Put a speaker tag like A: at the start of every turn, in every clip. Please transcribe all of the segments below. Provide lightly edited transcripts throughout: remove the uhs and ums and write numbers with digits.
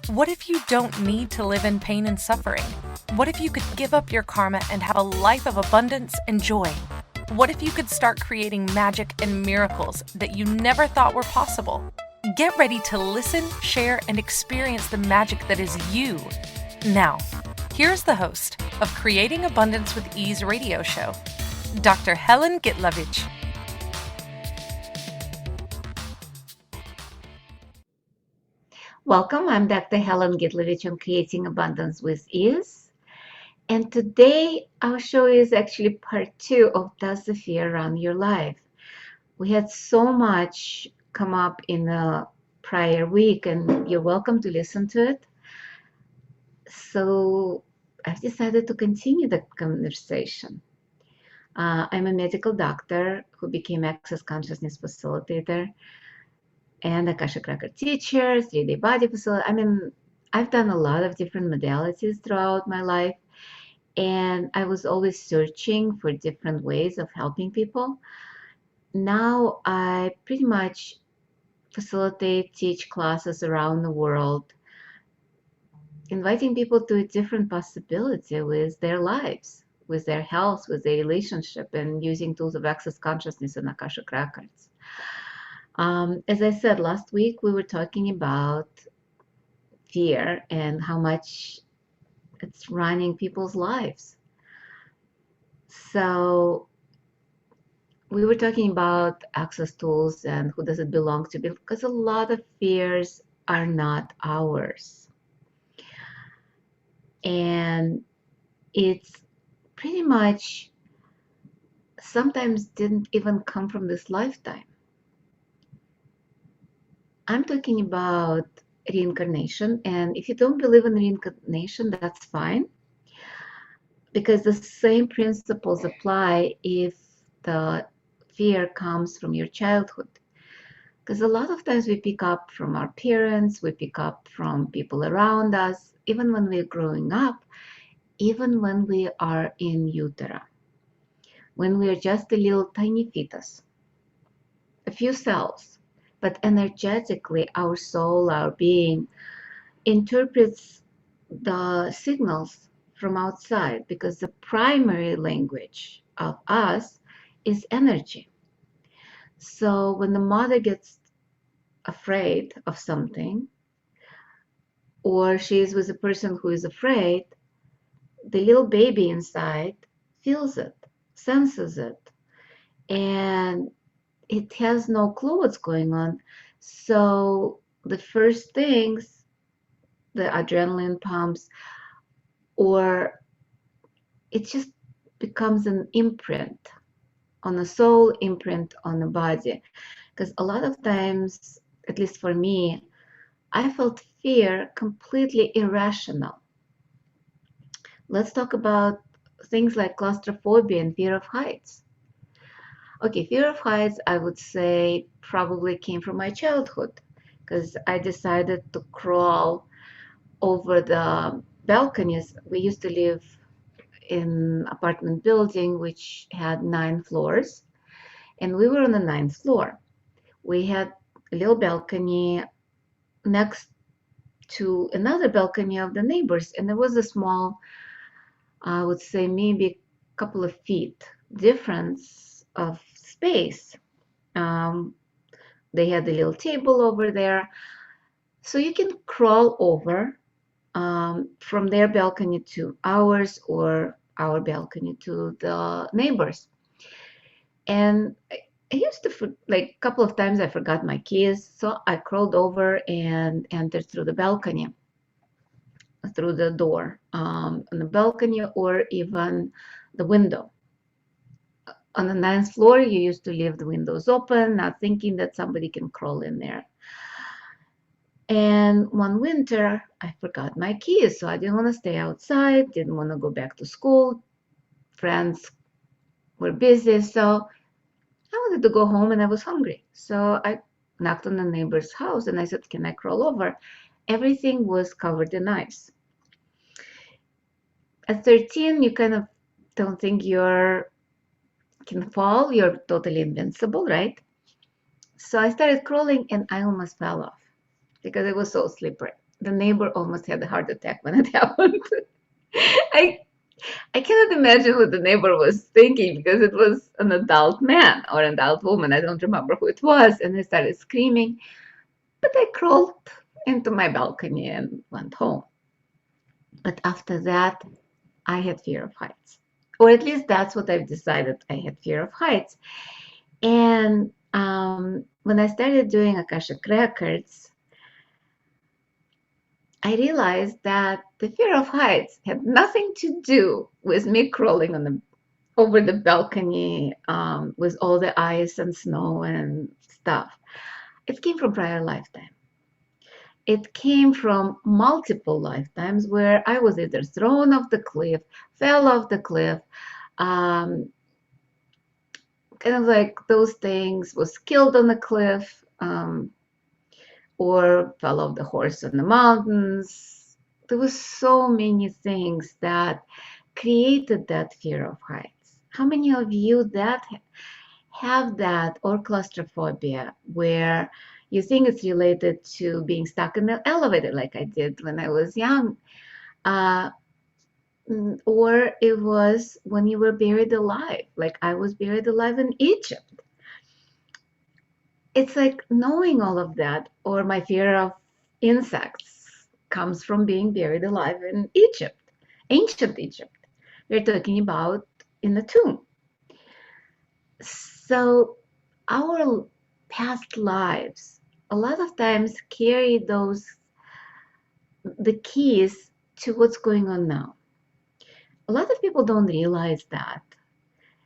A: What if you don't need to live in pain and suffering? What if you could give up your karma and have a life of abundance and joy? What if you could start creating magic and miracles that you never thought were possible? Get ready to listen, share, and experience the magic that is you. Now, here's the host of Creating Abundance with Ease radio show, Dr. Helen Gitlevich.
B: Welcome, I'm Dr. Helen Gitlevich on Creating Abundance with Ease. And today our show is actually part 2 of Does the Fear Run Your Life? We had so much come up in the prior week, and you're welcome to listen to it. So I've decided to continue the conversation. I'm a medical doctor who became Access Consciousness Facilitator and Akashic Record teacher, 3-day body facilitator. I've done a lot of different modalities throughout my life, and I was always searching for different ways of helping people. Now I pretty much facilitate, teach classes around the world, inviting people to a different possibility with their lives, with their health, with their relationship, and using tools of Access Consciousness and Akashic Records. As I said, last week we were talking about fear and how much it's running people's lives. So we were talking about access tools and who does it belong to, because a lot of fears are not ours. And it's pretty much sometimes didn't even come from this lifetime. I'm talking about reincarnation, and if you don't believe in reincarnation, that's fine, because the same principles apply if the fear comes from your childhood. Because a lot of times we pick up from our parents, we pick up from people around us, even when we're growing up, even when we are in utero, when we are just a little tiny fetus, a few cells. But energetically, our soul, our being, interprets the signals from outside, because the primary language of us is energy. So when the mother gets afraid of something, or she is with a person who is afraid, the little baby inside feels it, senses it, and it has no clue what's going on. So the first things, the adrenaline pumps, or it just becomes an imprint on the soul, imprint on the body. Because a lot of times, at least for me, I felt fear completely irrational. Let's talk about things like claustrophobia and fear of heights. Okay, fear of heights, I would say, probably came from my childhood, because I decided to crawl over the balconies. We used to live in an apartment building which had 9 floors, and we were on the 9th floor. We had a little balcony next to another balcony of the neighbors, and there was a small, I would say maybe a couple of feet difference of space. They had a little table over there, so you can crawl over from their balcony to ours, or our balcony to the neighbors. And I used to, like a couple of times I forgot my keys, so I crawled over and entered through the balcony, through the door on the balcony, or even the window. On the 9th floor, you used to leave the windows open, not thinking that somebody can crawl in there. And one winter, I forgot my keys, so I didn't want to stay outside, didn't want to go back to school. Friends were busy, so I wanted to go home, and I was hungry. So I knocked on the neighbor's house, and I said, "Can I crawl over?" Everything was covered in ice. At 13, you kind of don't think you can fall, you're totally invincible, right? So I started crawling, and I almost fell off because it was so slippery. the neighbor almost had a heart attack when it happened. I I cannot imagine what the neighbor was thinking because it was an adult man or an adult woman. I don't remember who it was. And they started screaming. But I crawled into my balcony and went home. But after that, I had fear of heights. Or at least that's what I've decided. I had fear of heights. And when I started doing Akashic Records, I realized that the fear of heights had nothing to do with me crawling over the balcony with all the ice and snow and stuff. It came from prior lifetime. It came from multiple lifetimes where I was either thrown off the cliff, fell off the cliff, um, kind of like those things, was killed on the cliff, or fell off the horse on the mountains. There was so many things that created that fear of heights. How many of you that have that, or claustrophobia, where you think it's related to being stuck in the elevator like I did when I was young, or it was when you were buried alive, like I was buried alive in Egypt. It's like knowing all of that, or my fear of insects comes from being buried alive in Egypt, ancient Egypt. We're talking about in the tomb. So our past lives a lot of times carry the keys to what's going on now. A lot of people don't realize that,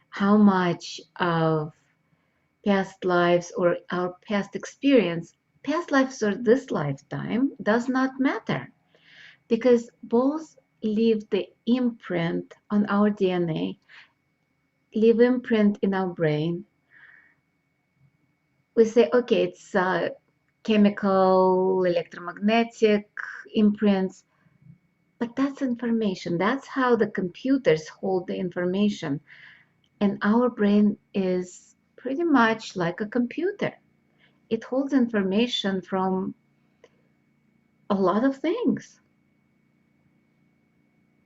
B: how much of past lives or our past experience, past lives or this lifetime, does not matter, because both leave the imprint on our DNA, leave imprint in our brain. We say, okay, it's chemical, electromagnetic imprints, but that's information. That's how the computers hold the information. And our brain is pretty much like a computer. It holds information from a lot of things.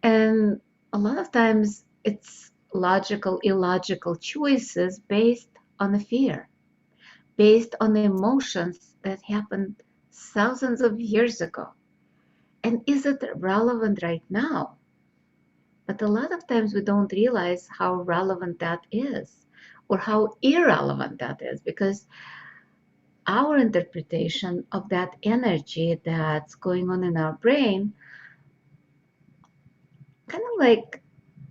B: And a lot of times it's logical, illogical choices based on the fear, based on the emotions that happened thousands of years ago. And is it relevant right now? But a lot of times we don't realize how relevant that is, or how irrelevant that is, because our interpretation of that energy that's going on in our brain kind of like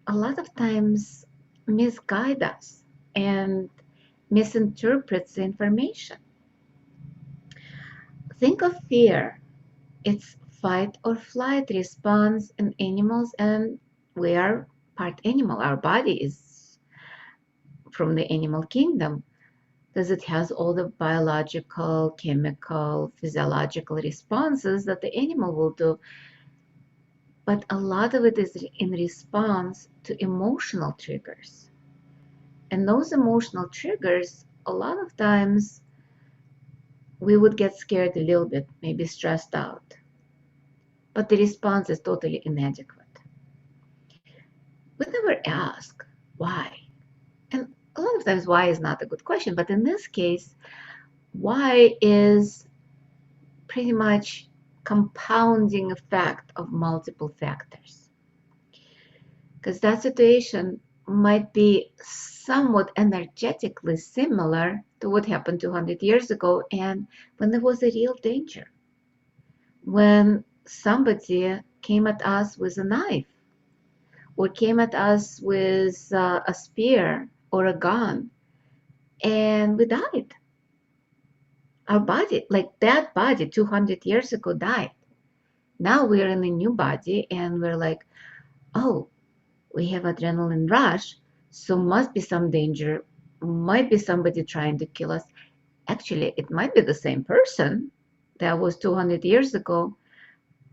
B: a lot of times misguide us and misinterprets the information. Think of fear. It's fight or flight response in animals, and we are part animal. Our body is from the animal kingdom, because it has all the biological, chemical, physiological responses that the animal will do. But a lot of it is in response to emotional triggers. And those emotional triggers, a lot of times, we would get scared a little bit, maybe stressed out. But the response is totally inadequate. We never ask why. And a lot of times, why is not a good question. But in this case, why is pretty much compounding effect of multiple factors. Because that situation might be somewhat energetically similar to what happened 200 years ago, and when there was a real danger, when somebody came at us with a knife, or came at us with a spear or a gun, and we died. Our body, like that body 200 years ago, died. Now we're in a new body and we're like, oh, we have adrenaline rush, so must be some danger, might be somebody trying to kill us. Actually, it might be the same person that was 200 years ago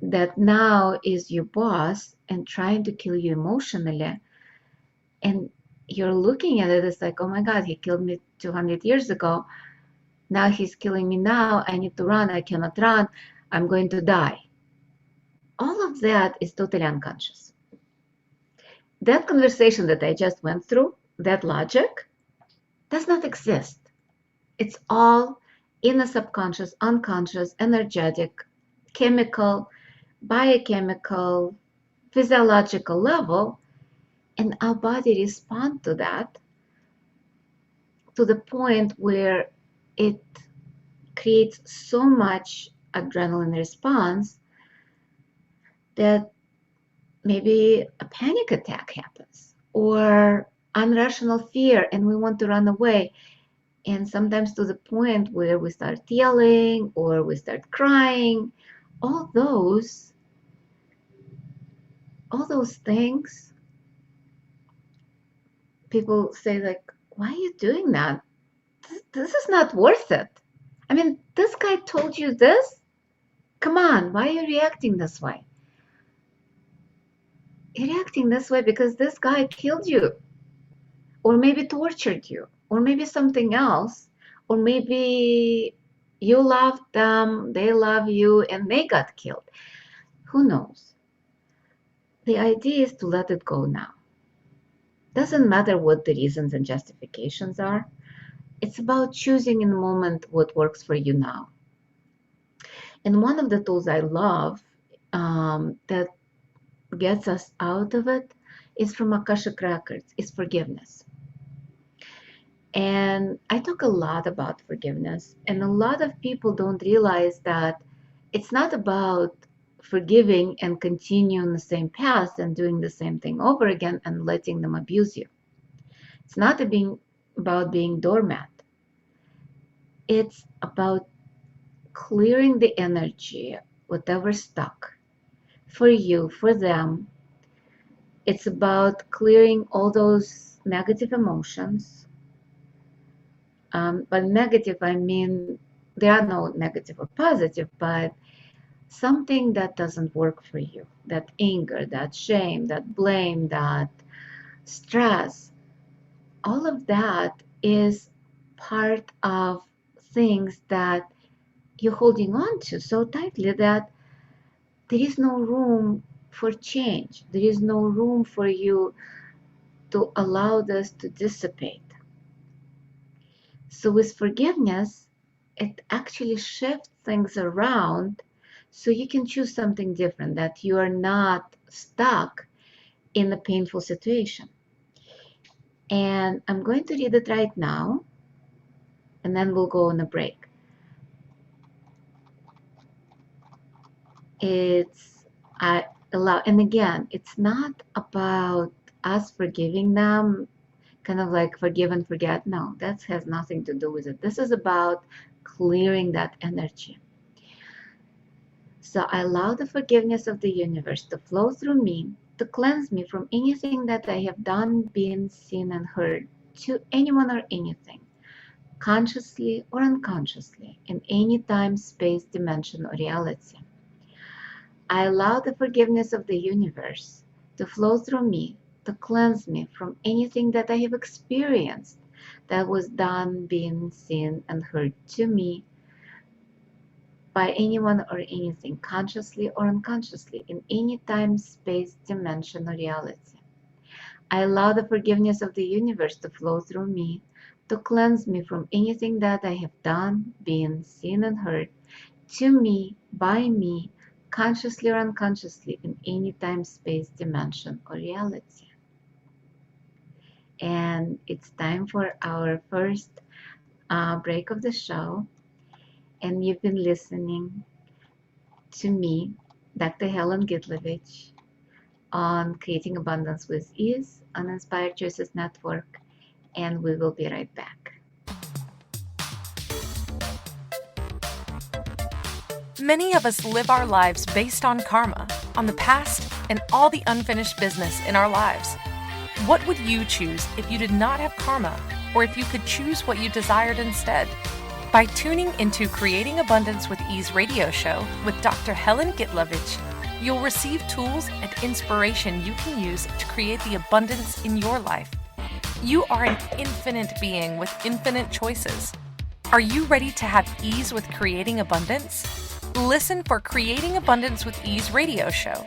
B: that now is your boss and trying to kill you emotionally. And you're looking at it, it's like, oh my God, he killed me 200 years ago. Now he's killing me now. I need to run. I cannot run. I'm going to die. all of that is totally unconscious. That conversation that I just went through, that logic, does not exist. It's all in a subconscious, unconscious, energetic, chemical, biochemical, physiological level, and our body responds to that to the point where it creates so much adrenaline response that maybe a panic attack happens or irrational fear and we want to run away. And sometimes to the point where we start yelling or we start crying. All those things, people say like, why are you doing that? This is not worth it. I mean, this guy told you this. Come on, why are you reacting this way? You're reacting this way because this guy killed you, or maybe tortured you, or maybe something else, or maybe you loved them, they love you, and they got killed. Who knows? The idea is to let it go now. Doesn't matter what the reasons and justifications are. It's about choosing in the moment what works for you now. And one of the tools I love that gets us out of it is from Akashic Records, is forgiveness. And I talk a lot about forgiveness, and a lot of people don't realize that it's not about forgiving and continuing the same path and doing the same thing over again and letting them abuse you. It's not about being doormat. It's about clearing the energy, whatever's stuck, for you, for them. It's about clearing all those negative emotions. By negative, I mean there are no negative or positive, but something that doesn't work for you, that anger, that shame, that blame, that stress, all of that is part of things that you're holding on to so tightly that there is no room for change. There is no room for you to allow this to dissipate. So with forgiveness, it actually shifts things around so you can choose something different, that you are not stuck in a painful situation. And I'm going to read it right now, and then we'll go on a break. And again, it's not about us forgiving them, kind of like forgive and forget. No, that has nothing to do with it. This is about clearing that energy. So I allow the forgiveness of the universe to flow through me, to cleanse me from anything that I have done, been, seen, and heard to anyone or anything, consciously or unconsciously, in any time, space, dimension, or reality. I allow the forgiveness of the universe to flow through me, to cleanse me from anything that I have experienced that was done, been, seen, and heard to me by anyone or anything, consciously or unconsciously, in any time, space, dimension, or reality. I allow the forgiveness of the universe to flow through me, to cleanse me from anything that I have done, been, seen, and heard to me, by me, consciously or unconsciously, in any time, space, dimension, or reality. And it's time for our first break of the show. And you've been listening to me, Dr. Helen Gitlevich, on Creating Abundance with Ease on Inspired Choices Network. And we will be right back.
A: Many of us live our lives based on karma, on the past, and all the unfinished business in our lives. What would you choose if you did not have karma, or if you could choose what you desired instead? By tuning into Creating Abundance with Ease radio show with Dr. Helen Gitlevich, you'll receive tools and inspiration you can use to create the abundance in your life. You are an infinite being with infinite choices. Are you ready to have ease with creating abundance? Listen for Creating Abundance with Ease radio show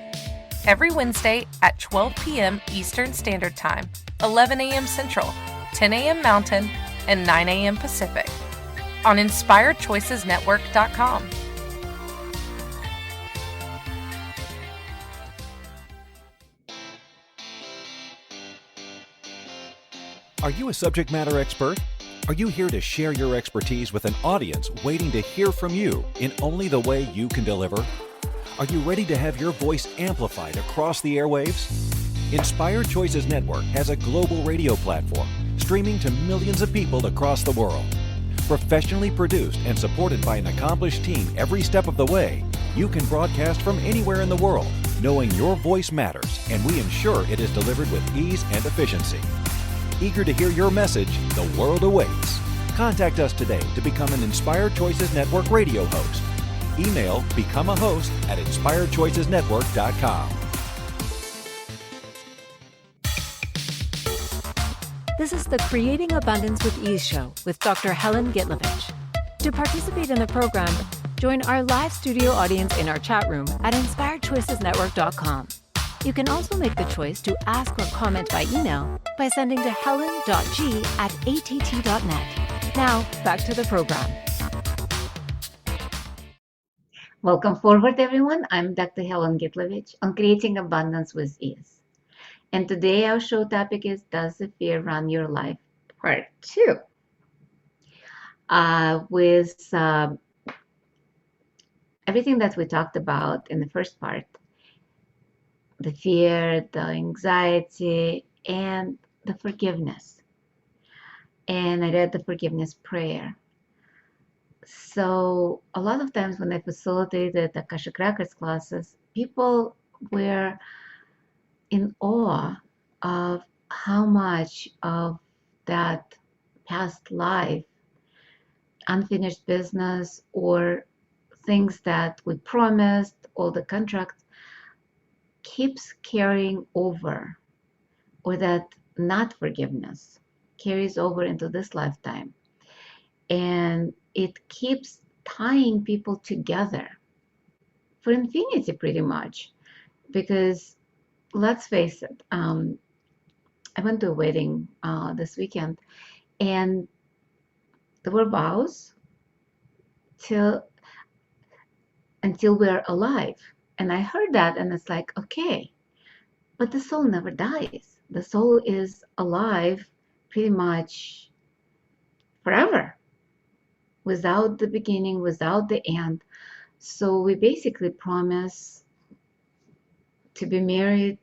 A: every Wednesday at 12 p.m. Eastern Standard Time, 11 a.m. Central, 10 a.m. Mountain, and 9 a.m. Pacific on InspiredChoicesNetwork.com.
C: Are you a subject matter expert? Are you here to share your expertise with an audience waiting to hear from you in only the way you can deliver? Are you ready to have your voice amplified across the airwaves? Inspired Choices Network has a global radio platform streaming to millions of people across the world. Professionally produced and supported by an accomplished team every step of the way, you can broadcast from anywhere in the world, knowing your voice matters, and we ensure it is delivered with ease and efficiency. Eager to hear your message, the world awaits. Contact us today to become an Inspired Choices Network radio host. Email become a host at inspiredchoicesnetwork.com.
D: This is the Creating Abundance with Ease show with Dr. Helen Gitlevich. To participate in the program, join our live studio audience in our chat room at inspiredchoicesnetwork.com. You can also make the choice to ask or comment by email by sending to helen.g@att.net. Now, back to the program.
B: Welcome forward, everyone. I'm Dr. Helen Gitlevich on Creating Abundance with Ease. And today our show topic is Does the Fear Run Your Life? Part 2. With everything that we talked about in the first part, the fear, the anxiety, and the forgiveness. And I read the forgiveness prayer. So a lot of times when I facilitated Akashic Records classes, people were in awe of how much of that past life, unfinished business, or things that we promised, all the contracts, keeps carrying over, or that not forgiveness carries over into this lifetime. And it keeps tying people together for infinity, pretty much. Because let's face it, I went to a wedding this weekend, and there were vows until we're alive. And I heard that, and it's like, okay, but the soul never dies. The soul is alive pretty much forever, without the beginning, without the end. So we basically promise to be married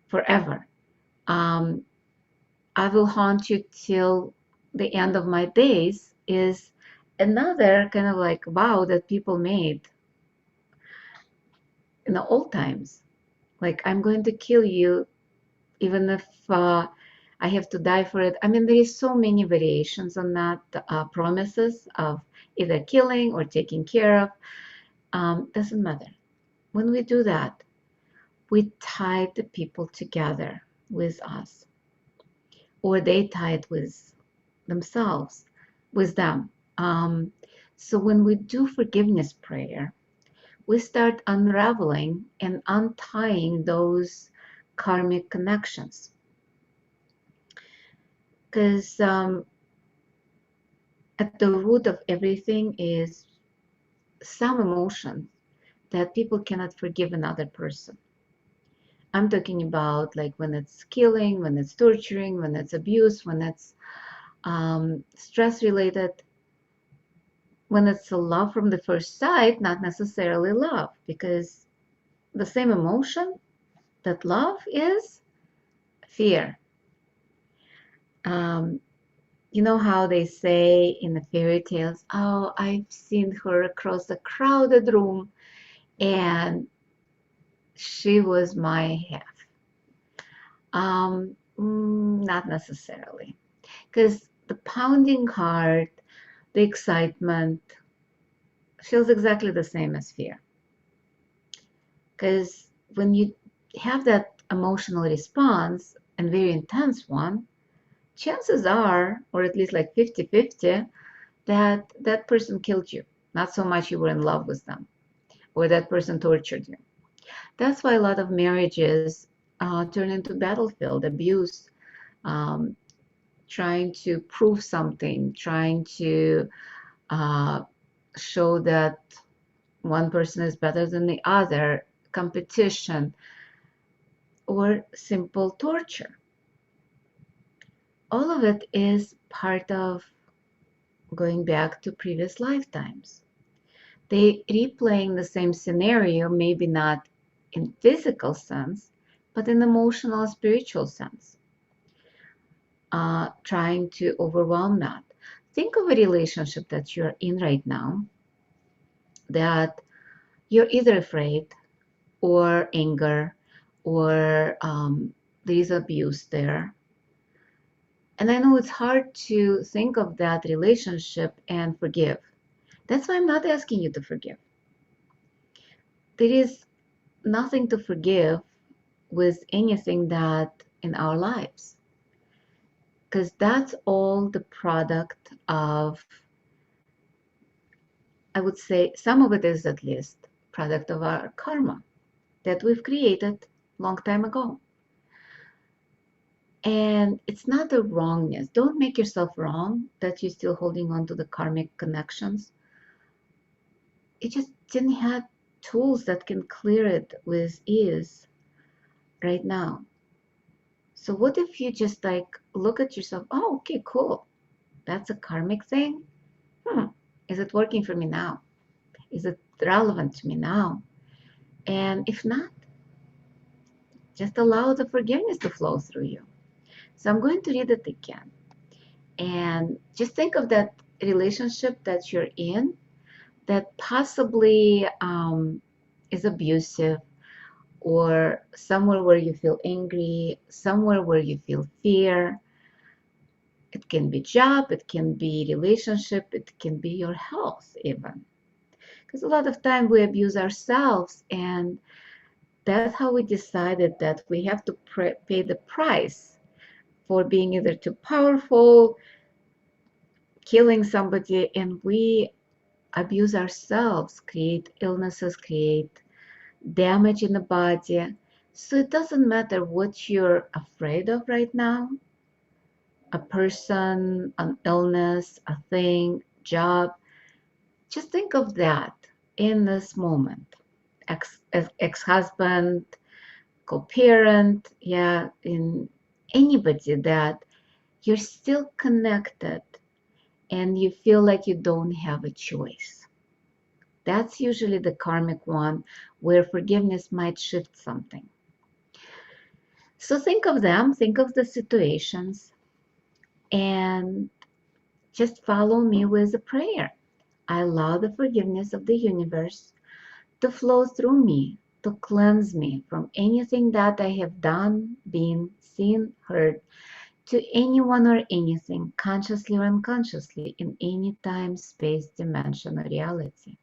B: forever. I will haunt you till the end of my days is another kind of like vow that people made in the old times. Like, I'm going to kill you even if I have to die for it. I mean, there is so many variations on that, promises of either killing or taking care of. Doesn't matter. When we do that, we tie the people together with us, or they tie it with themselves, with them. So when we do forgiveness prayer, we start unraveling and untying those karmic connections. Because at the root of everything is some emotion that people cannot forgive another person. I'm talking about like when it's killing, when it's torturing, when it's abuse, when it's stress related, when it's a love from the first sight, not necessarily love, because the same emotion that love is fear. You know how they say in the fairy tales, oh, I've seen her across a crowded room and she was my half. Not necessarily, because the pounding heart, the excitement feels exactly the same as fear. Because when you have that emotional response, and very intense one, chances are, or at least like 50-50, that that person killed you. Not so much you were in love with them. or that person tortured you. That's why a lot of marriages turn into battlefield, abuse, um, trying to prove something, trying to uh, show that one person is better than the other, competition, or simple torture. All of it is part of going back to previous lifetimes. They replaying the same scenario, maybe not in physical sense, but in emotional, spiritual sense, trying to overwhelm that. Think of a relationship that you're in right now that you're either afraid or anger or there is abuse there. And I know it's hard to think of that relationship and forgive. That's why I'm not asking you to forgive. There is nothing to forgive with anything that in our lives, because that's all the product of, I would say some of it is at least product of our karma that we've created long time ago. And it's not a wrongness. Don't make yourself wrong that you're still holding on to the karmic connections. It just didn't have tools that can clear it with ease right now. So what if you just like look at yourself, oh, okay, cool. That's a karmic thing. Is it working for me now? Is it relevant to me now? And if not, just allow the forgiveness to flow through you. So I'm going to read it again. And just think of that relationship that you're in that possibly is abusive, or somewhere where you feel angry, somewhere where you feel fear. It can be job, it can be relationship, it can be your health even. Because a lot of time we abuse ourselves, and that's how we decided that we have to pay the price for being either too powerful, killing somebody, and we abuse ourselves, create illnesses, create damage in the body. So it doesn't matter what you're afraid of right now, a person, an illness, a thing, job. Just think of that in this moment. Ex-husband, co-parent, yeah, in anybody that you're still connected and you feel like you don't have a choice. That's usually the karmic one where forgiveness might shift something. So think of them, think of the situations, and just follow me with a prayer. I allow the forgiveness of the universe to flow through me, to cleanse me from anything that I have done, been, seen, heard, to anyone or anything, consciously or unconsciously, in any time, space, dimension, or reality.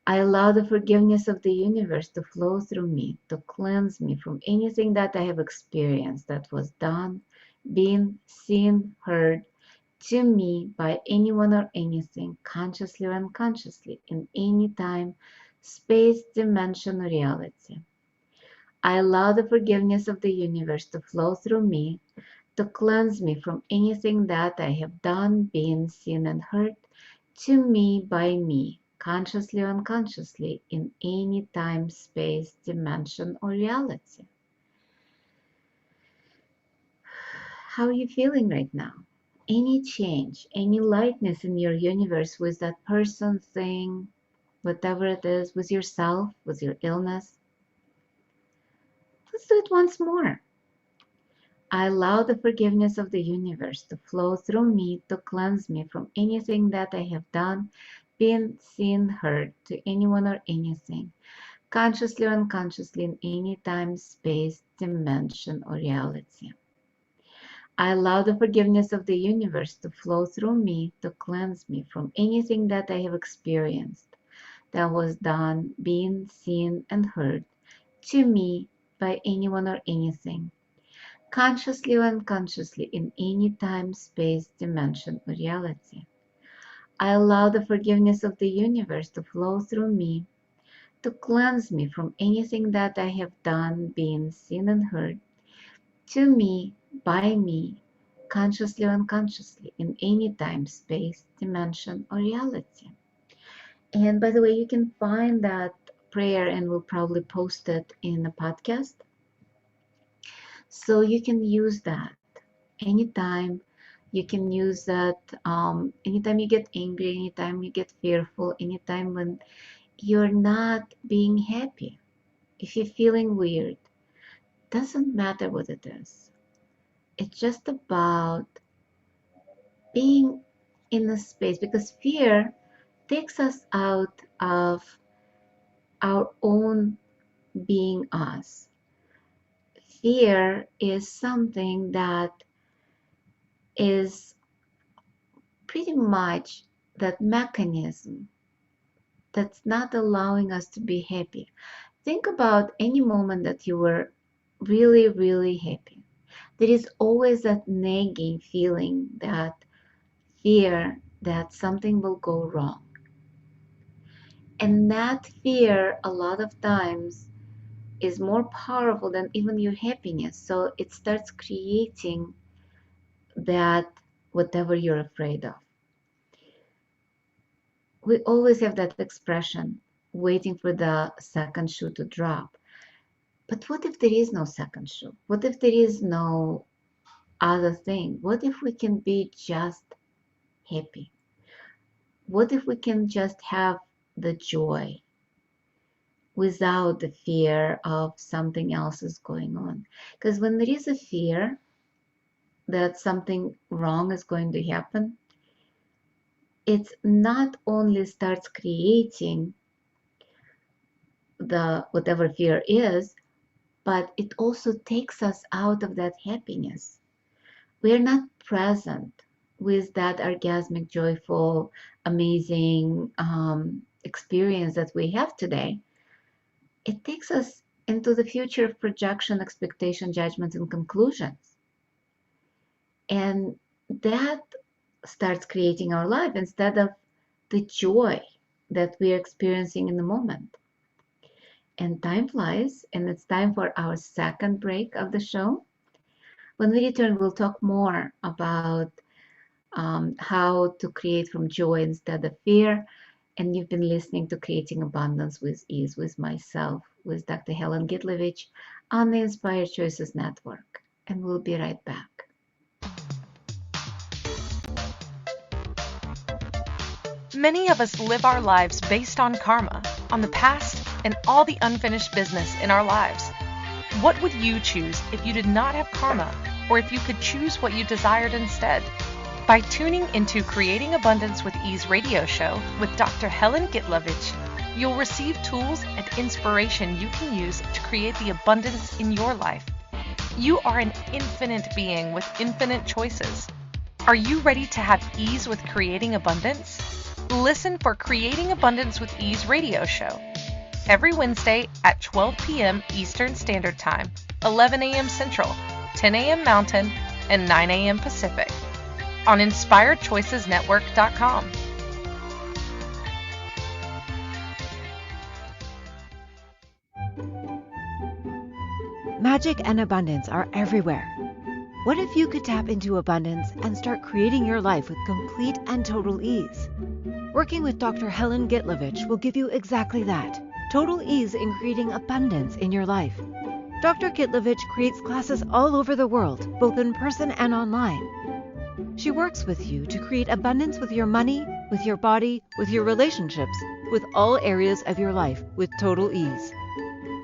B: I allow the forgiveness of the universe to flow through me, to cleanse me from anything that I have experienced that was done, been, seen, heard, to me by anyone or anything, consciously or unconsciously, in any time, space, dimension, or reality. I allow the forgiveness of the universe to flow through me, to cleanse me from anything that I have done, been, seen, and heard, to me by me, consciously or unconsciously, in any time, space, dimension, or reality. How are you feeling right now? Any change, any lightness in your universe with that person, thing, whatever it is, with yourself, with your illness? Let's do it once more. I allow the forgiveness of the universe to flow through me, to cleanse me from anything that I have done, been, seen, heard, to anyone or anything, consciously or unconsciously, in any time, space, dimension, or reality. I allow the forgiveness of the universe to flow through me, to cleanse me from anything that I have experienced, that was done, been, seen, and heard, to me by anyone or anything, consciously or unconsciously, in any time, space, dimension, or reality. I allow the forgiveness of the universe to flow through me, to cleanse me from anything that I have done, been, seen, and heard, to me, by me, consciously or unconsciously, in any time, space, dimension, or reality. And by the way, you can find that prayer, and we'll probably post it in a podcast. So you can use that anytime. You can use that anytime you get angry, anytime you get fearful, anytime when you're not being happy. If you're feeling weird, doesn't matter what it is. It's just about being in a space, because fear takes us out of our own being us. Fear is something that is pretty much that mechanism that's not allowing us to be happy. Think about any moment that you were really, really happy. There is always that nagging feeling, that fear that something will go wrong. And that fear, a lot of times, is more powerful than even your happiness. So it starts creating that whatever you're afraid of. We always have that expression, waiting for the second shoe to drop. But what if there is no second shoe? What if there is no other thing? What if we can be just happy? What if we can just have the joy without the fear of something else is going on? Because when there is a fear that something wrong is going to happen, it not only starts creating the whatever fear is, but it also takes us out of that happiness. We are not present with that orgasmic, joyful, amazing experience that we have today. It takes us into the future of projection, expectation, judgments, and conclusions. And that starts creating our life instead of the joy that we are experiencing in the moment. And time flies, and it's time for our second break of the show. When we return, we'll talk more about how to create from joy instead of fear. And you've been listening to Creating Abundance with Ease with myself, with Dr. Helen Gitlevich on the Inspired Choices Network. And we'll be right back.
A: Many of us live our lives based on karma, on the past, and all the unfinished business in our lives. What would you choose if you did not have karma, or if you could choose what you desired instead? By tuning into Creating Abundance with Ease radio show with Dr. Helen Gitlevich, you'll receive tools and inspiration you can use to create the abundance in your life. You are an infinite being with infinite choices. Are you ready to have ease with creating abundance? Listen for Creating Abundance with Ease radio show every Wednesday at 12 p.m. Eastern Standard Time, 11 a.m. Central, 10 a.m. Mountain, and 9 a.m. Pacific on InspiredChoicesNetwork.com.
D: Magic and abundance are everywhere. What if you could tap into abundance and start creating your life with complete and total ease? Working with Dr. Helen Gitlevich will give you exactly that, total ease in creating abundance in your life. Dr. Gitlevich creates classes all over the world, both in person and online. She works with you to create abundance with your money, with your body, with your relationships, with all areas of your life with total ease.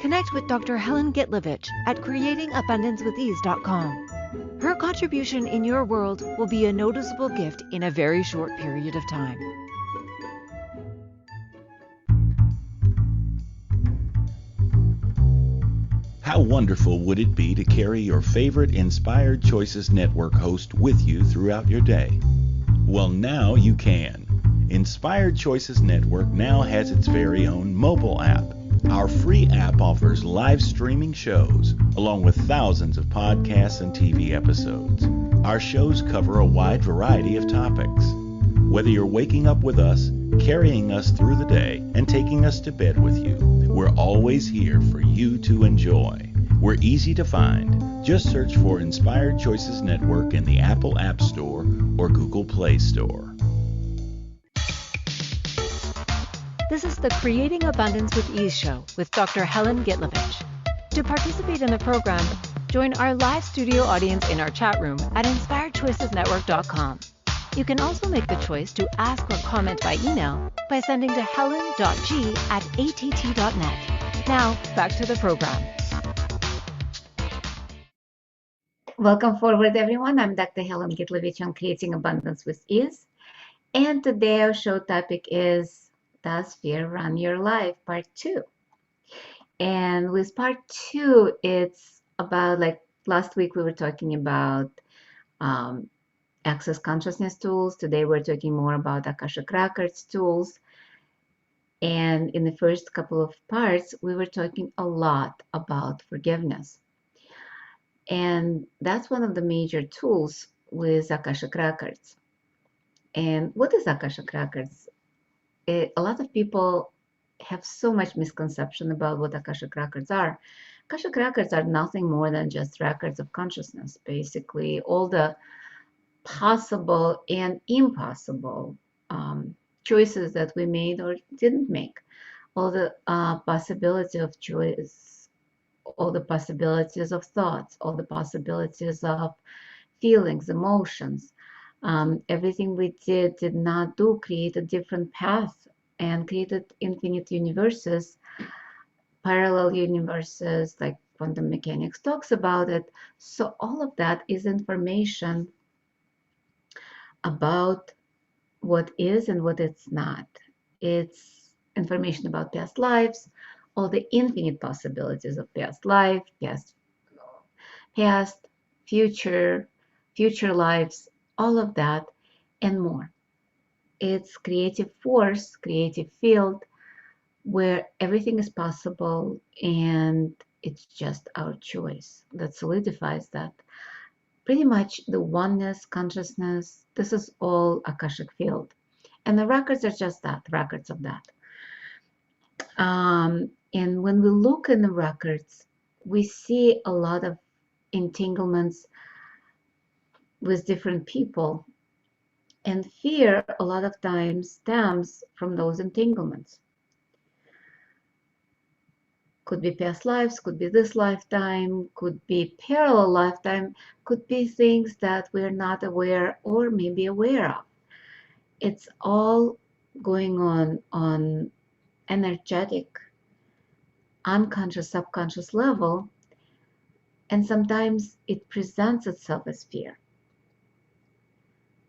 D: Connect with Dr. Helen Gitlevich at creatingabundancewithease.com. Her contribution in your world will be a noticeable gift in a very short period of time.
E: How wonderful would it be to carry your favorite Inspired Choices Network host with you throughout your day? Well, now you can. Inspired Choices Network now has its very own mobile app. Our free app offers live streaming shows, along with thousands of podcasts and TV episodes. Our shows cover a wide variety of topics. Whether you're waking up with us, carrying us through the day, and taking us to bed with you, we're always here for you to enjoy. We're easy to find. Just search for Inspired Choices Network in the Apple App Store or Google Play Store.
D: This is the Creating Abundance with Ease show with Dr. Helen Gitlevich. To participate in the program, join our live studio audience in our chat room at inspiredchoicesnetwork.com. You can also make the choice to ask or comment by email by sending to helen.g@att.net. Now, back to the program.
B: Welcome forward, everyone. I'm Dr. Helen Gitlevich on Creating Abundance with Ease. And today our show topic is, Does Fear Run Your Life? Part 2. And with Part 2, it's about, like last week we were talking about Access Consciousness tools. Today we're talking more about Akashic Records tools. And in the first couple of parts, we were talking a lot about forgiveness. And that's one of the major tools with Akashic Records. And what is Akashic Records? A lot of people have so much misconception about what Akashic Records are. Akashic Records are nothing more than just records of consciousness. Basically, all the possible and impossible choices that we made or didn't make, all the possibility of choice, all the possibilities of thoughts, all the possibilities of feelings, emotions, everything we did not do, create a different path and created infinite universes, parallel universes, like quantum mechanics talks about it. So all of that is information about what is and what it's not. It's information about past lives, all the infinite possibilities of past life, past, future lives, all of that and more. It's creative force, creative field, where everything is possible, and it's just our choice that solidifies that. Pretty much the oneness, consciousness, this is all Akashic field. And the records are just that, records of that. And when we look in the records, we see a lot of entanglements with different people. And fear a lot of times stems from those entanglements. Could be past lives, could be this lifetime, could be parallel lifetime, could be things that we're not aware or maybe aware of. It's all going on energetic, unconscious, subconscious level, and sometimes it presents itself as fear.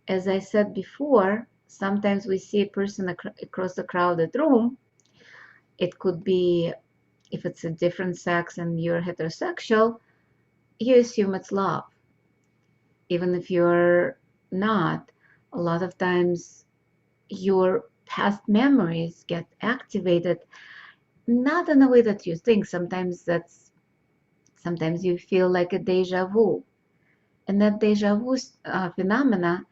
B: As I said before, sometimes we see a person across a crowded room. It could be, if it's a different sex and you're heterosexual, you assume it's love. Even if you're not, a lot of times your past memories get activated, not in a way that you think. Sometimes you feel like a deja vu. And that deja vu phenomena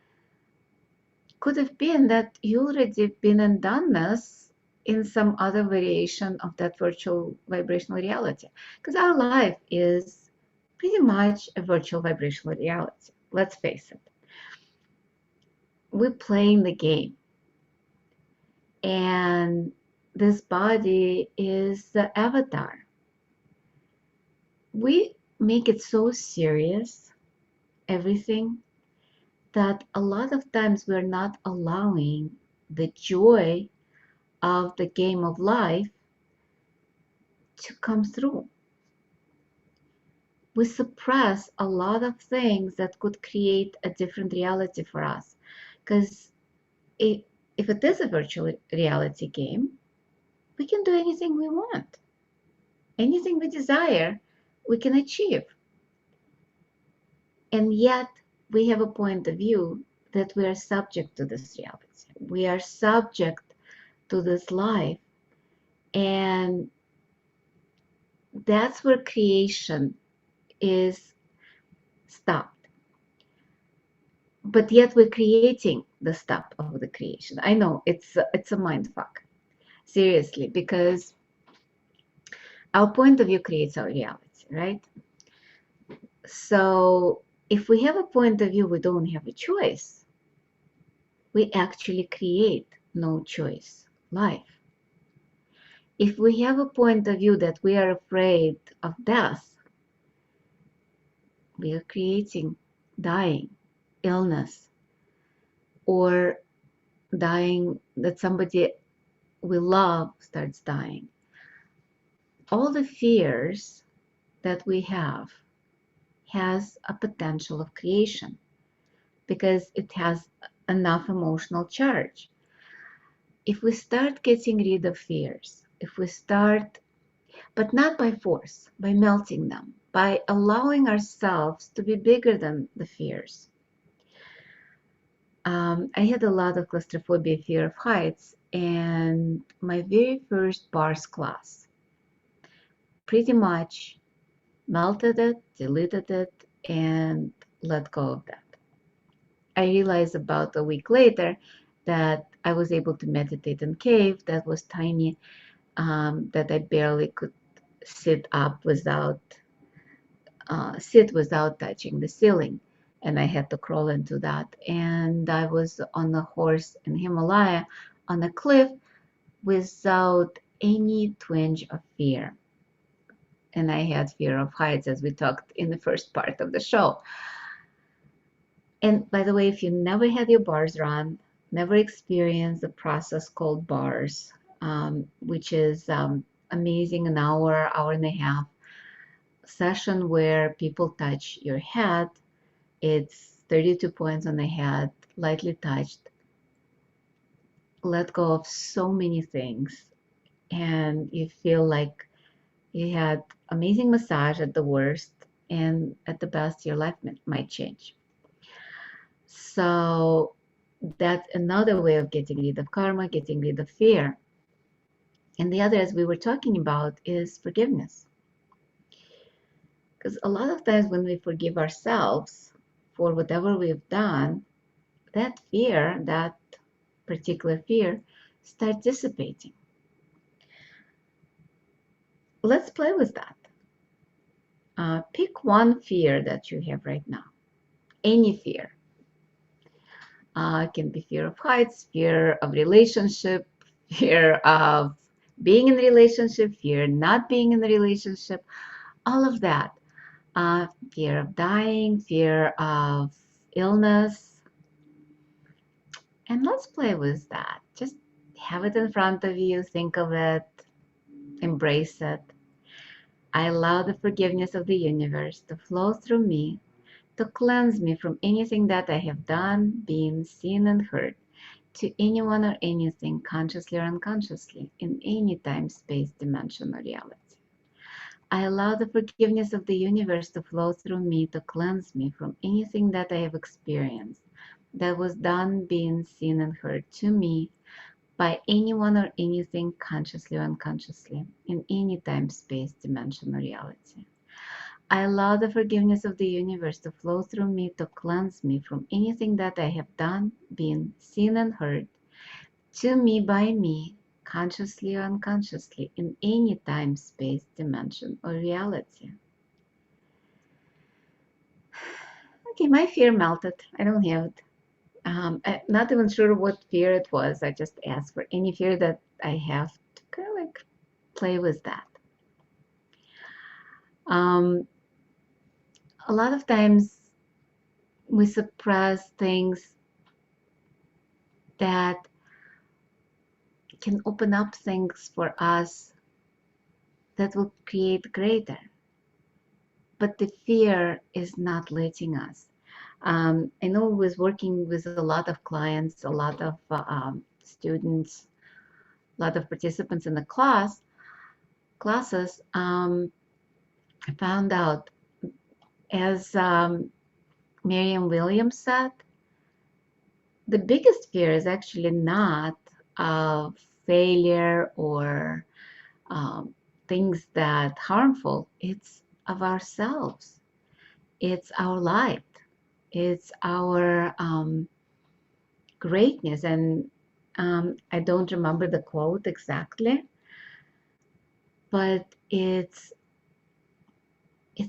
B: could have been that you already been and done this in some other variation of that virtual vibrational reality. Because our life is pretty much a virtual vibrational reality. Let's face it. We're playing the game. And this body is the avatar. We make it so serious, everything, that a lot of times we're not allowing the joy of the game of life to come through. We suppress a lot of things that could create a different reality for us. Because if it is a virtual reality game, we can do anything we want. Anything we desire, we can achieve. And yet, we have a point of view that we are subject to this reality. We are subject to this life. And that's where creation is stopped. But yet we're creating the step of the creation. I know it's a mind fuck, seriously, because our point of view creates our reality, right? So if we have a point of view, we don't have a choice. We actually create no choice life. If we have a point of view that we are afraid of death, we are creating dying, illness, or dying that somebody we love starts dying. All the fears that we have has a potential of creation because it has enough emotional charge. If we start getting rid of fears, if we start, but not by force, by melting them, by allowing ourselves to be bigger than the fears. I had a lot of claustrophobia, fear of heights, and my very first bars class pretty much melted it, deleted it, and let go of that. I realized about a week later that I was able to meditate in cave that was tiny, that I barely could sit without touching the ceiling, and I had to crawl into that. And I was on a horse in Himalaya on a cliff without any twinge of fear. And I had fear of heights, as we talked in the first part of the show. And by the way, if you never had your bars run, never experienced the process called bars, which is amazing, an hour and a half session where people touch your head. It's 32 points on the head, lightly touched. Let go of so many things, and you feel like you had amazing massage at the worst, and at the best, your life might change. So that's another way of getting rid of karma, getting rid of fear. And the other, as we were talking about, is forgiveness. Because a lot of times when we forgive ourselves for whatever we've done, that fear, that particular fear, starts dissipating. Let's play with that. Pick one fear that you have right now, any fear. It can be fear of heights, fear of relationship, fear of being in a relationship, fear not being in a relationship, all of that. Fear of dying, fear of illness. And let's play with that. Just have it in front of you, think of it, embrace it. I allow the forgiveness of the universe to flow through me, to cleanse me from anything that I have done, been, seen, and heard, to anyone or anything, consciously or unconsciously, in any time, space, dimension, or reality. I allow the forgiveness of the universe to flow through me, to cleanse me from anything that I have experienced, that was done, been, seen, and heard to me by anyone or anything, consciously or unconsciously, in any time, space, dimension, or reality. I allow the forgiveness of the universe to flow through me, to cleanse me from anything that I have done, been, seen, and heard, to me, by me, consciously or unconsciously, in any time, space, dimension, or reality. Okay, my fear melted. I don't have it. I'm not even sure what fear it was. I just asked for any fear that I have to kind of like play with that. A lot of times we suppress things that can open up things for us that will create greater. But the fear is not letting us. I know I was working with a lot of clients, a lot of students, a lot of participants in the classes. I found out, as Marianne Williams said, the biggest fear is actually not of failure or things that harmful. It's of ourselves. It's our light. It's our greatness. And I don't remember the quote exactly, but it's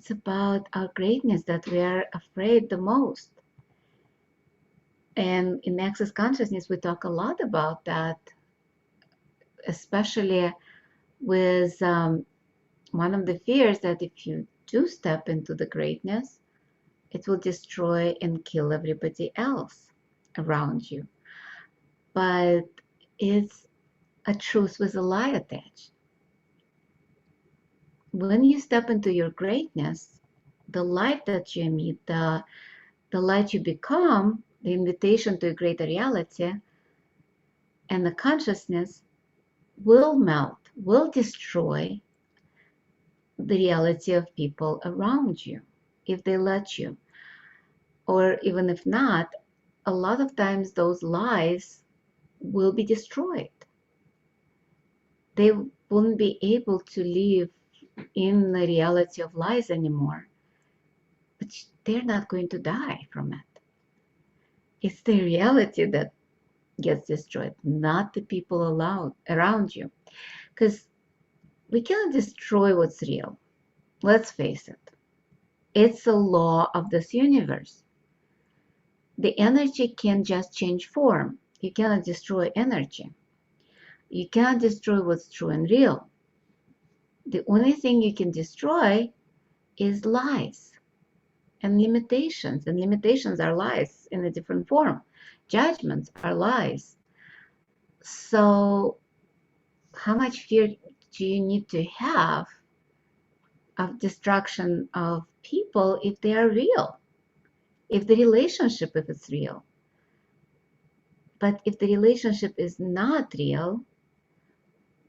B: about our greatness that we are afraid the most. And in Access Consciousness, we talk a lot about that, especially with one of the fears that if you do step into the greatness, it will destroy and kill everybody else around you. But it's a truth with a lie attached. When you step into your greatness, the light that you emit, the light you become, the invitation to a greater reality, and the consciousness will melt, will destroy the reality of people around you if they let you. Or even if not, a lot of times those lies will be destroyed. They won't be able to live in the reality of lies anymore. But they're not going to die from it. It's the reality that gets destroyed, not the people around you. Because we cannot destroy what's real. Let's face it. It's a law of this universe. The energy can just change form. You cannot destroy energy. You cannot destroy what's true and real. The only thing you can destroy is lies and limitations. And limitations are lies in a different form. Judgments are lies. So how much fear do you need to have of destruction of people if they are real? If the relationship, if it's real. But if the relationship is not real,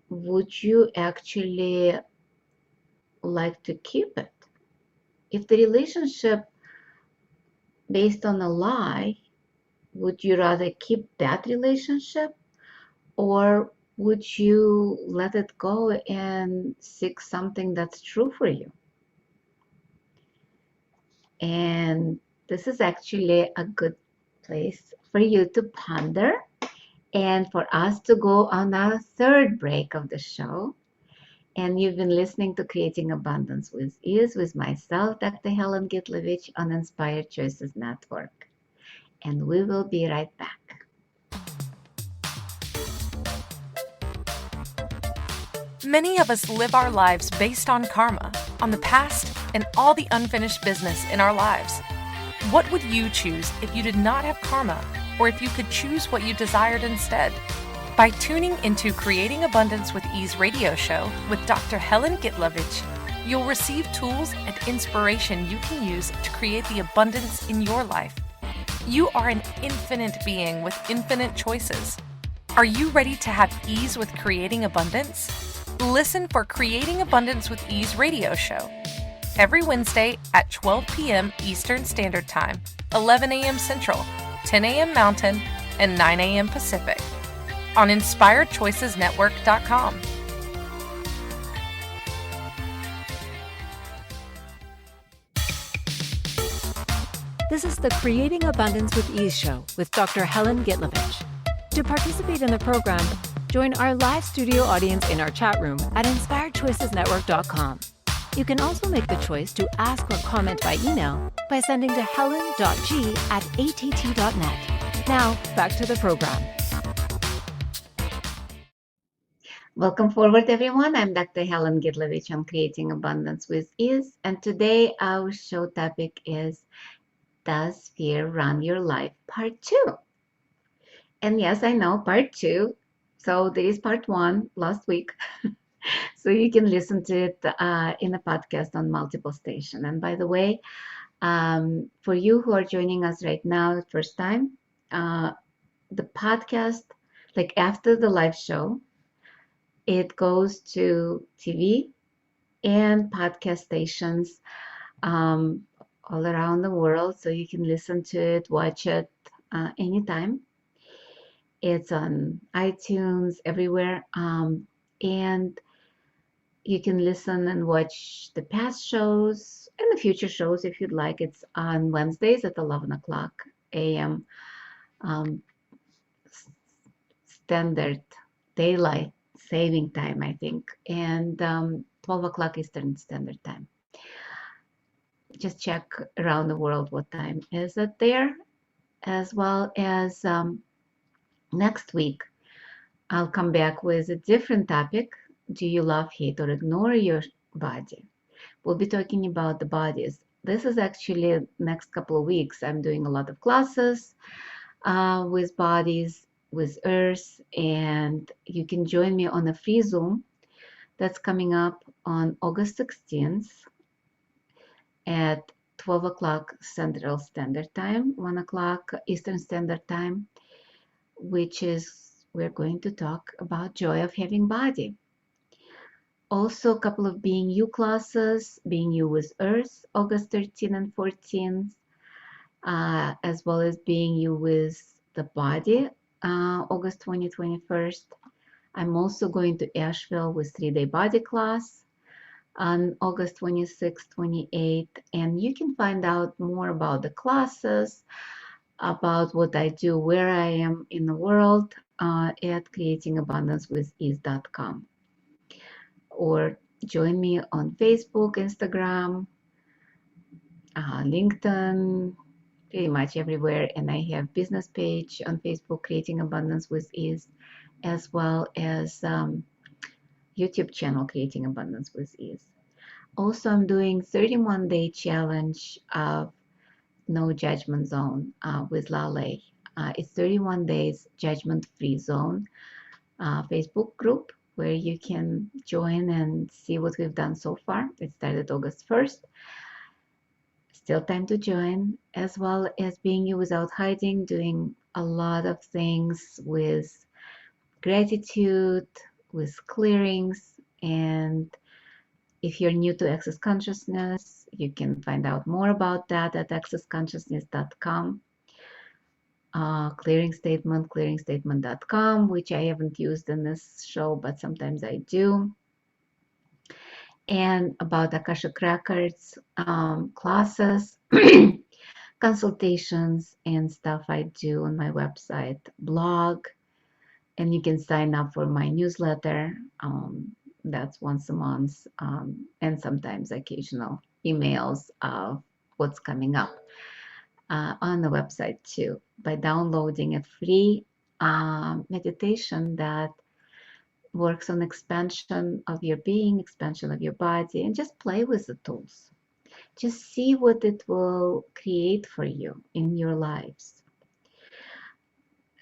B: would you actually like to keep it? If the relationship based on a lie, would you rather keep that relationship, or would you let it go and seek something that's true for you? And this is actually a good place for you to ponder and for us to go on our third break of the show. And you've been listening to Creating Abundance with Ease with myself, Dr. Helen Gitlevich, on Inspired Choices Network. And we will be right back.
A: Many of us live our lives based on karma, on the past, and all the unfinished business in our lives. What would you choose if you did not have karma, or if you could choose what you desired instead? By tuning into Creating Abundance with Ease radio show with Dr. Helen Gitlevich, you'll receive tools and inspiration you can use to create the abundance in your life. You are an infinite being with infinite choices. Are you ready to have ease with creating abundance? Listen for Creating Abundance with Ease radio show every Wednesday at 12 p.m. Eastern Standard Time, 11 a.m. Central, 10 a.m. Mountain, and 9 a.m. Pacific on InspiredChoicesNetwork.com.
D: This is the Creating Abundance with Ease show with Dr. Helen Gitlevich. To participate in the program, join our live studio audience in our chat room at InspiredChoicesNetwork.com. You can also make the choice to ask or comment by email by sending to helen.g@att.net. Now, back to the program.
B: Welcome forward, everyone. I'm Dr. Helen Gitlevich on Creating Abundance with Ease. And today our show topic is, Does Fear Run Your Life? Part 2. And yes, I know, Part 2. So there is Part 1 last week. So you can listen to it in a podcast on multiple stations. And by the way, for you who are joining us right now, first time, the podcast, like after the live show, it goes to TV and podcast stations all around the world. So you can listen to it, watch it anytime. It's on iTunes, everywhere. And you can listen and watch the past shows and the future shows if you'd like. It's on Wednesdays at 11 o'clock a.m. Standard Daylight Saving Time, I think, and 12 o'clock Eastern Standard Time. Just check around the world what time is it there, as well as next week I'll come back with a different topic. Do you love, hate, or ignore your body? We'll be talking about the bodies. This is actually next couple of weeks. I'm doing a lot of classes with bodies, with Earth, and you can join me on a free Zoom that's coming up on August 16th at 12 o'clock Central Standard Time, 1 o'clock Eastern Standard Time, which is we're going to talk about joy of having body. Also, a couple of Being You classes, Being You with Earth, August 13th and 14th, as well as Being You with the Body, August 20th, 21st. I'm also going to Asheville with 3-day body class on August 26th, 28th, and you can find out more about the classes, about what I do, where I am in the world at creatingabundancewithease.com, or join me on Facebook, Instagram, LinkedIn, pretty much everywhere, and I have business page on Facebook, Creating Abundance with Ease, as well as YouTube channel, Creating Abundance with Ease. Also, I'm doing 31-day challenge of No Judgment Zone with Lale. It's 31 days judgment-free zone Facebook group where you can join and see what we've done so far. It started August 1st. Still time to join, as well as Being You Without Hiding, doing a lot of things with gratitude, with clearings, and if you're new to Access Consciousness, you can find out more about that at accessconsciousness.com. Clearing statement, clearingstatement.com, which I haven't used in this show, but sometimes I do. And about Akashic Records, classes, consultations, and stuff I do on my website, blog, and you can sign up for my newsletter. That's once a month, and sometimes occasional emails of what's coming up on the website too, by downloading a free meditation that works on expansion of your being, expansion of your body, and just play with the tools. Just see what it will create for you in your lives.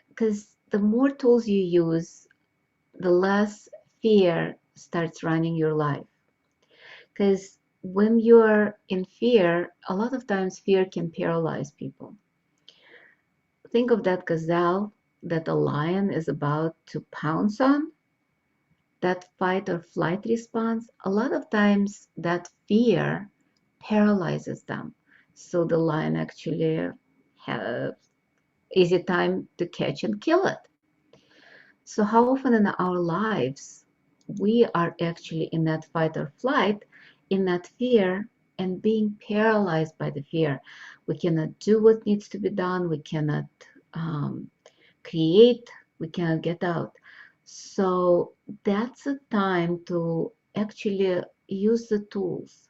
B: Because the more tools you use, the less fear starts running your life. Because when you're in fear, a lot of times fear can paralyze people. Think of that gazelle that a lion is about to pounce on, that fight or flight response. A lot of times that fear paralyzes them. So the lion actually has easy time to catch and kill it. So how often in our lives we are actually in that fight or flight, in that fear, and being paralyzed by the fear. We cannot do what needs to be done. We cannot create. We cannot get out. So that's a time to actually use the tools.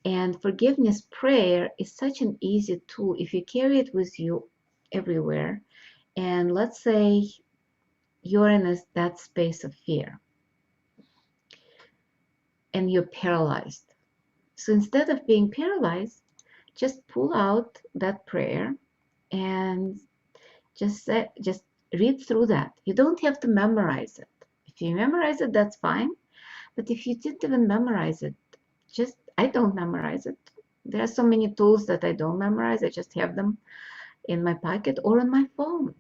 B: And forgiveness prayer is such an easy tool if you carry it with you everywhere. And let's say you're in that space of fear and you're paralyzed. So instead of being paralyzed, just pull out that prayer and just read through that. You don't have to memorize it. If you memorize it, that's fine. But if you didn't even memorize it, I don't memorize it. There are so many tools that I don't memorize. I just have them in my pocket or on my phone.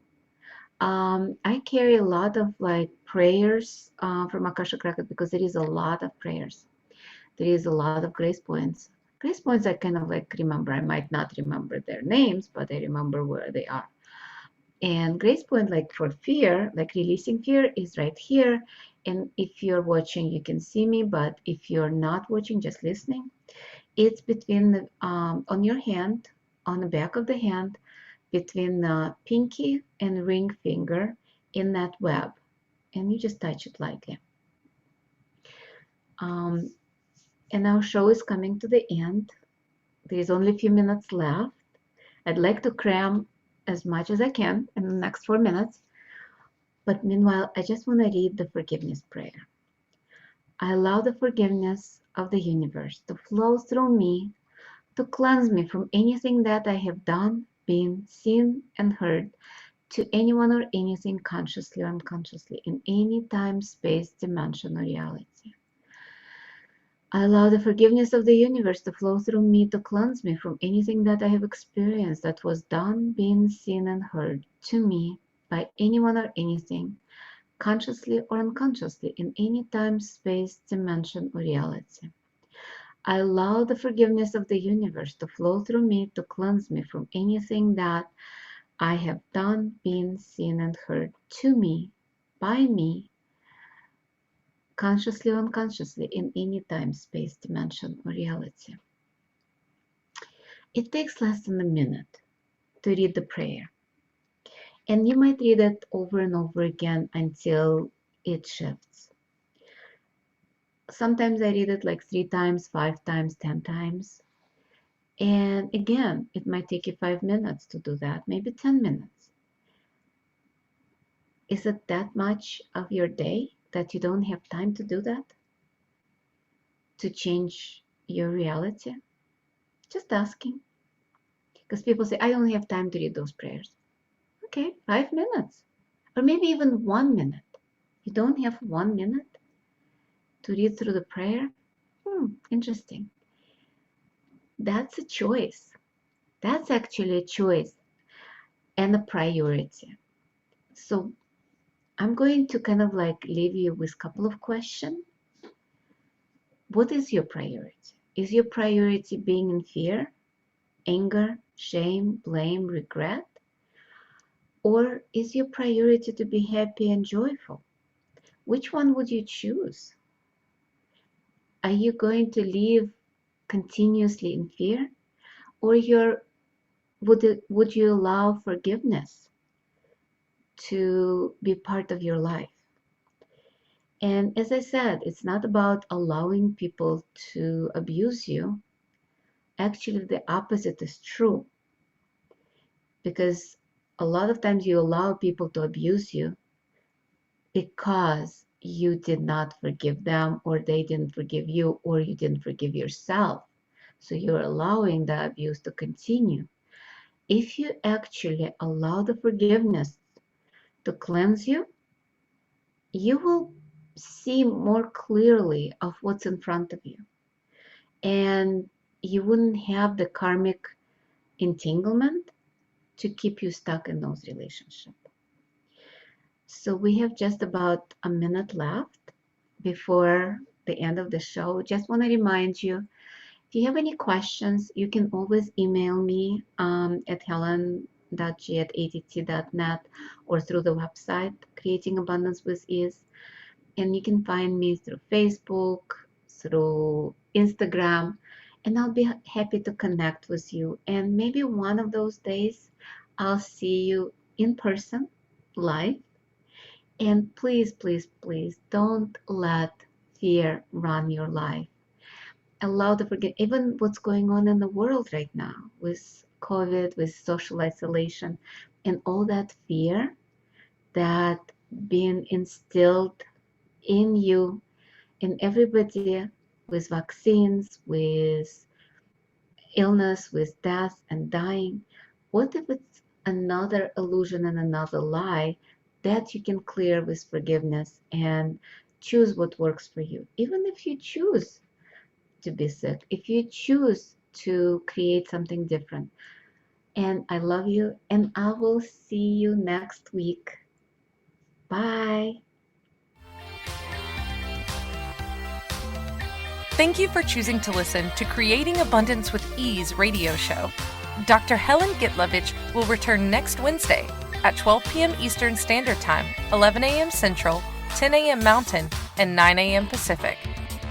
B: I carry a lot of prayers from Akashic Records because there is a lot of prayers. There is a lot of grace points. Grace points I kind of remember. I might not remember their names, but I remember where they are. And grace point for fear, releasing fear, is right here. And if you're watching, you can see me, but if you're not watching, just listening, it's between on your hand, on the back of the hand, between the pinky and ring finger in that web, and you just touch it lightly. And our show is coming to the end. There's only a few minutes left. I'd like to cram as much as I can in the next 4 minutes. But meanwhile, I just want to read the forgiveness prayer. I allow the forgiveness of the universe to flow through me, to cleanse me from anything that I have done, been, seen, and heard to anyone or anything consciously or unconsciously in any time, space, dimension, or reality. I allow the forgiveness of the universe to flow through me to cleanse me from anything that I have experienced that was done, been, seen, and heard to me by anyone or anything, consciously or unconsciously, in any time, space, dimension, or reality. I allow the forgiveness of the universe to flow through me to cleanse me from anything that I have done, been, seen, and heard to me, by me, consciously or unconsciously, in any time, space, dimension, or reality. It takes less than a minute to read the prayer. And you might read it over and over again until it shifts. Sometimes I read it like 3 times, 5 times, 10 times. And again, it might take you 5 minutes to do that, maybe 10 minutes. Is it that much of your day that you don't have time to do that? To change your reality? Just asking. Because people say, I don't have time to read those prayers. Okay, 5 minutes. Or maybe even 1 minute. You don't have 1 minute to read through the prayer? Interesting. That's a choice. That's actually a choice and a priority. So I'm going to kind of like leave you with a couple of questions. What is your priority? Is your priority being in fear, anger, shame, blame, regret? Or is your priority to be happy and joyful? Which one would you choose? Are you going to live continuously in fear? Or would you allow forgiveness to be part of your life? And as I said, it's not about allowing people to abuse you. Actually, the opposite is true. Because a lot of times you allow people to abuse you because you did not forgive them, or they didn't forgive you, or you didn't forgive yourself. So you're allowing the abuse to continue. If you actually allow the forgiveness to cleanse you, you will see more clearly of what's in front of you. And you wouldn't have the karmic entanglement to keep you stuck in those relationships. So we have just about a minute left before the end of the show. Just want to remind you, if you have any questions, you can always email me at helen.g@att.net or through the website, Creating Abundance with Ease. And you can find me through Facebook, through Instagram, and I'll be happy to connect with you. And maybe one of those days, I'll see you in person, live. And please, please, please don't let fear run your life. Allow the forget, even what's going on in the world right now with COVID, with social isolation, and all that fear that being instilled in you, in everybody, with vaccines, with illness, with death and dying. What if it's another illusion and another lie that you can clear with forgiveness and choose what works for you? Even if you choose to be sick, if you choose to create something different. And I love you, and I will see you next week. Bye.
A: Thank you for choosing to listen to Creating Abundance with Ease radio show. Dr. Helen Gitlevich will return next Wednesday at 12 p.m. Eastern Standard Time, 11 a.m. Central, 10 a.m. Mountain, and 9 a.m. Pacific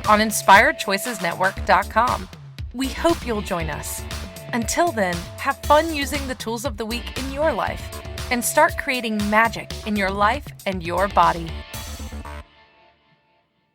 A: on InspiredChoicesNetwork.com. We hope you'll join us. Until then, have fun using the tools of the week in your life. and start creating magic in your life and your body.